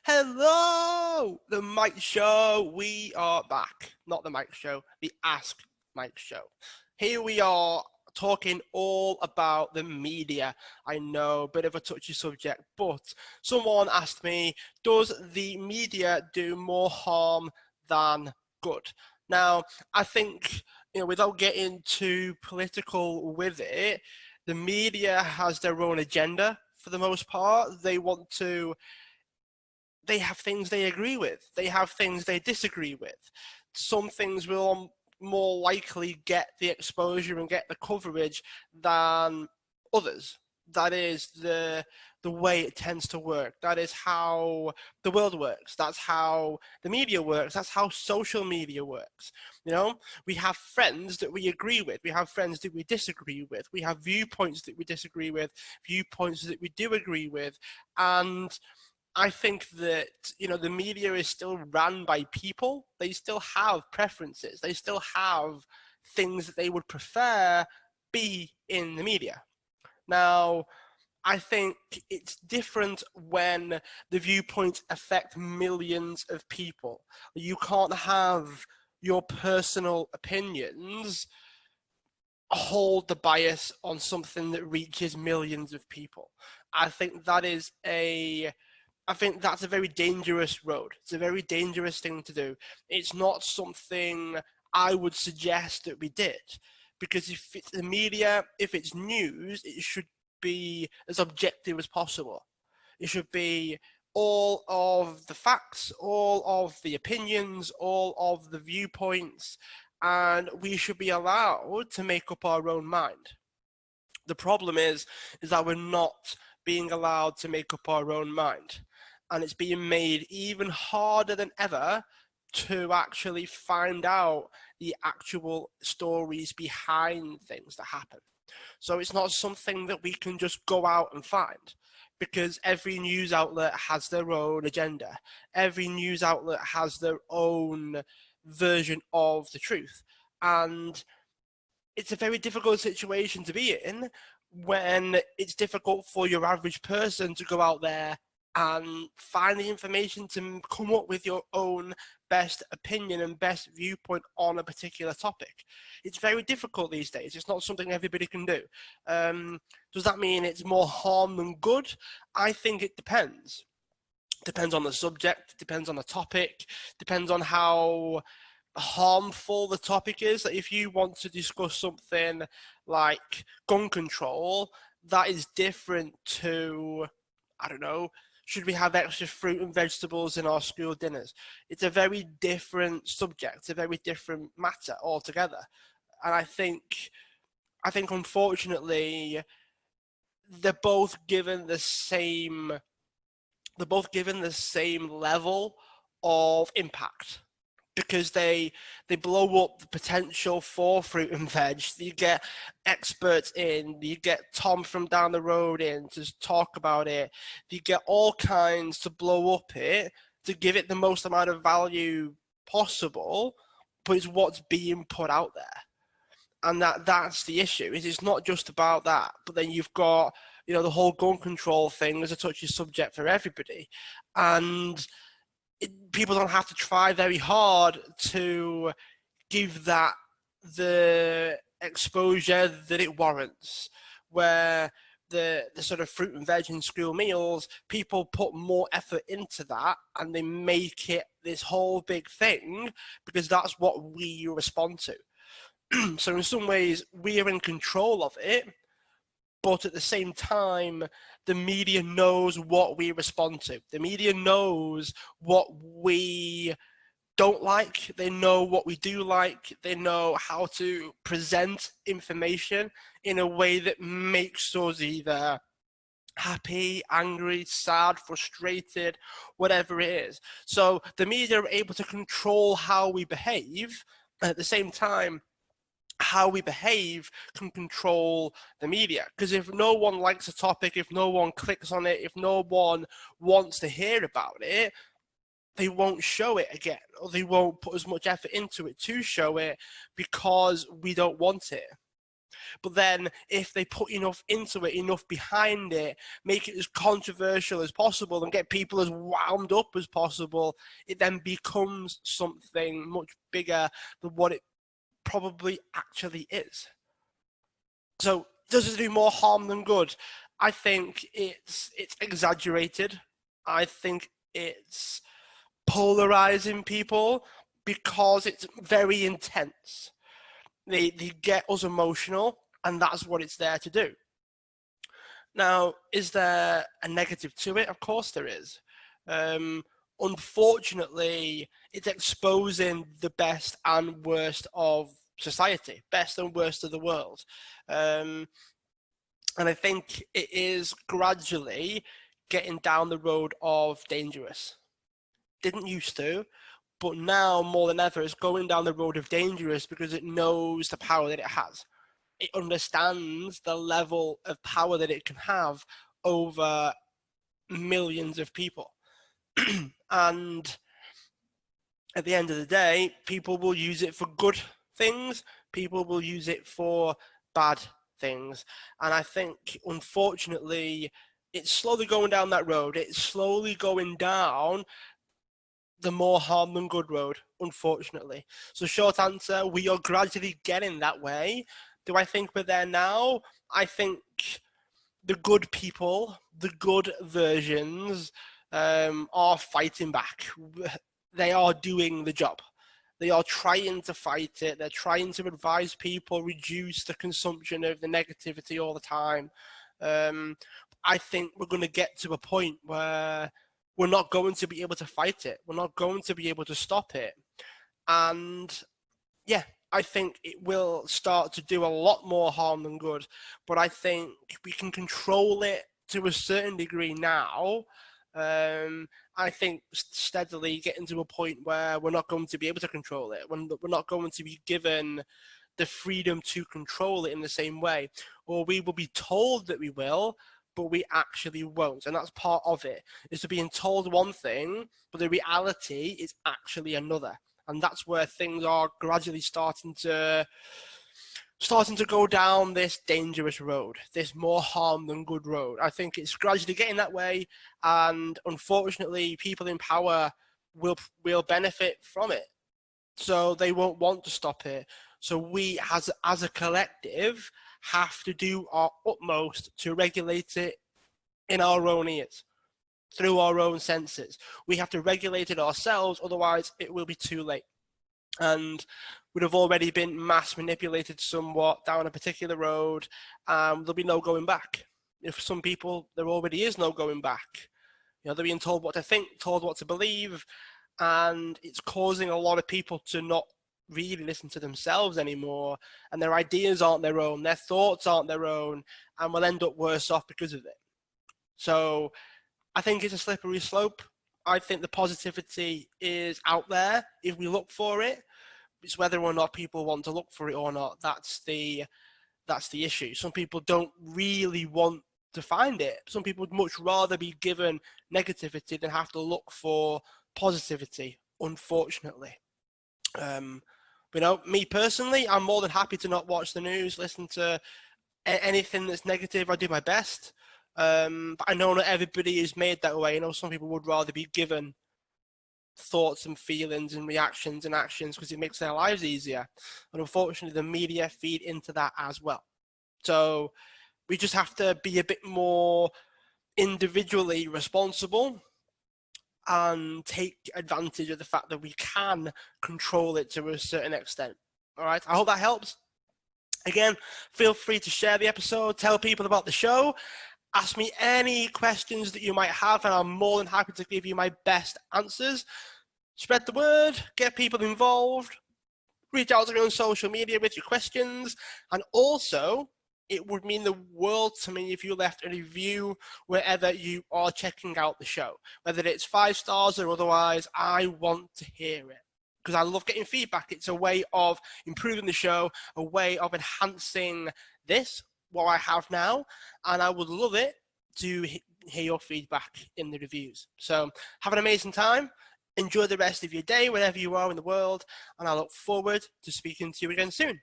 Hello, the Mike Show. We are back. Not the Mike Show, the Ask Mike Show. Here we are talking all about the media. I know, a bit of a touchy subject, but someone asked me, does the media do more harm than good? Now, I think, without getting too political with it, the media has their own agenda for the most part. They have things they agree with. They have things they disagree with. Some things will more likely get the exposure and get the coverage than others. That is the way it tends to work. That is how the world works. That's how the media works. That's how social media works. We have friends that we agree with. We have friends that we disagree with. We have viewpoints that we disagree with, viewpoints that we do agree with. And I think that the media is still run by people. They still have preferences. They still have things that they would prefer be in the media. Now, I think it's different when the viewpoints affect millions of people. You can't have your personal opinions hold the bias on something that reaches millions of people. I think that is I think that's a very dangerous road. It's a very dangerous thing to do. It's not something I would suggest that we did, because if it's the media, if it's news, it should be as objective as possible. It should be all of the facts, all of the opinions, all of the viewpoints, and we should be allowed to make up our own mind. The problem is that we're not being allowed to make up our own mind. And it's being made even harder than ever to actually find out the actual stories behind things that happen. So it's not something that we can just go out and find, because every news outlet has their own agenda. Every news outlet has their own version of the truth. And it's a very difficult situation to be in when it's difficult for your average person to go out there and find the information to come up with your own best opinion and best viewpoint on a particular topic. It's very difficult these days. It's not something everybody can do. Does that mean it's more harm than good? I think it depends. Depends on the subject, depends on the topic, depends on how harmful the topic is. If you want to discuss something like gun control, that is different to, I don't know, should we have extra fruit and vegetables in our school dinners? It's a very different subject, it's a very different matter altogether. And I think unfortunately they're both given the same level of impact, because they blow up the potential for fruit and veg. You get experts in, you get Tom from down the road in to talk about it. You get all kinds to blow up it, to give it the most amount of value possible, but it's what's being put out there. And that's the issue. It's not just about that, but then you've got the whole gun control thing as a touchy subject for everybody, and people don't have to try very hard to give that the exposure that it warrants. Where the sort of fruit and veg in school meals, people put more effort into that and they make it this whole big thing because that's what we respond to. So in some ways, we are in control of it, but at the same time, the media knows what we respond to. The media knows what we don't like. They know what we do like. They know how to present information in a way that makes us either happy, angry, sad, frustrated, whatever it is. So the media are able to control how we behave. At the same time, how we behave can control the media. Because if no one likes a topic, if no one clicks on it, if no one wants to hear about it, they won't show it again, or they won't put as much effort into it to show it because we don't want it. But then if they put enough into it, enough behind it, make it as controversial as possible and get people as wound up as possible, it then becomes something much bigger than what it probably actually is. So does it do more harm than good? I think it's exaggerated. I think it's polarizing people because it's very intense. They get us emotional, and that's what it's there to do. Now, is there a negative to it? Of course there is. Unfortunately, it's exposing the best and worst of society, best and worst of the world. And I think it is gradually getting down the road of dangerous. Didn't used to, but now more than ever it's going down the road of dangerous because it knows the power that it has. It understands the level of power that it can have over millions of people. And at the end of the day, people will use it for good things, people will use it for bad things. And I think, unfortunately, it's slowly going down that road. It's slowly going down the more harm than good road, unfortunately. So short answer, we are gradually getting that way. Do I think we're there now? I think the good people, the good versions, are fighting back. They are doing the job. They are trying to fight it. They're trying to advise people, reduce the consumption of the negativity all the time. I think we're going to get to a point where we're not going to be able to fight it. We're not going to be able to stop it. And yeah, I think it will start to do a lot more harm than good. But I think we can control it to a certain degree now. I think steadily getting to a point where we're not going to be able to control it. We're not going to be given the freedom to control it in the same way. Or we will be told that we will, but we actually won't. And that's part of it, is to being told one thing, but the reality is actually another. And that's where things are gradually starting to go down this dangerous road, this more harm than good road. I think it's gradually getting that way, and unfortunately, people in power will benefit from it. So they won't want to stop it. So we, as a collective, have to do our utmost to regulate it in our own ears, through our own senses. We have to regulate it ourselves, otherwise it will be too late. And would have already been mass manipulated somewhat down a particular road. There'll be no going back. For some people, there already is no going back. They're being told what to think, told what to believe, and it's causing a lot of people to not really listen to themselves anymore, and their ideas aren't their own, their thoughts aren't their own, and will end up worse off because of it. So I think it's a slippery slope. I think the positivity is out there if we look for it. It's whether or not people want to look for it or not. That's the issue. Some people don't really want to find it. Some people would much rather be given negativity than have to look for positivity, unfortunately. Me personally, I'm more than happy to not watch the news, listen to anything that's negative. I do my best. But I know not everybody is made that way. Some people would rather be given thoughts and feelings and reactions and actions because it makes their lives easier. And unfortunately, the media feed into that as well. So we just have to be a bit more individually responsible and take advantage of the fact that we can control it to a certain extent. All right, I hope that helps. Again, feel free to share the episode, tell people about the show, ask me any questions that you might have, and I'm more than happy to give you my best answers. Spread the word, get people involved, reach out to me on social media with your questions, and also it would mean the world to me if you left a review wherever you are checking out the show. Whether it's 5 stars or otherwise, I want to hear it because I love getting feedback. It's a way of improving the show, a way of enhancing this, what I have now, and I would love it to hear your feedback in the reviews. So have an amazing time. Enjoy the rest of your day, wherever you are in the world, and I look forward to speaking to you again soon.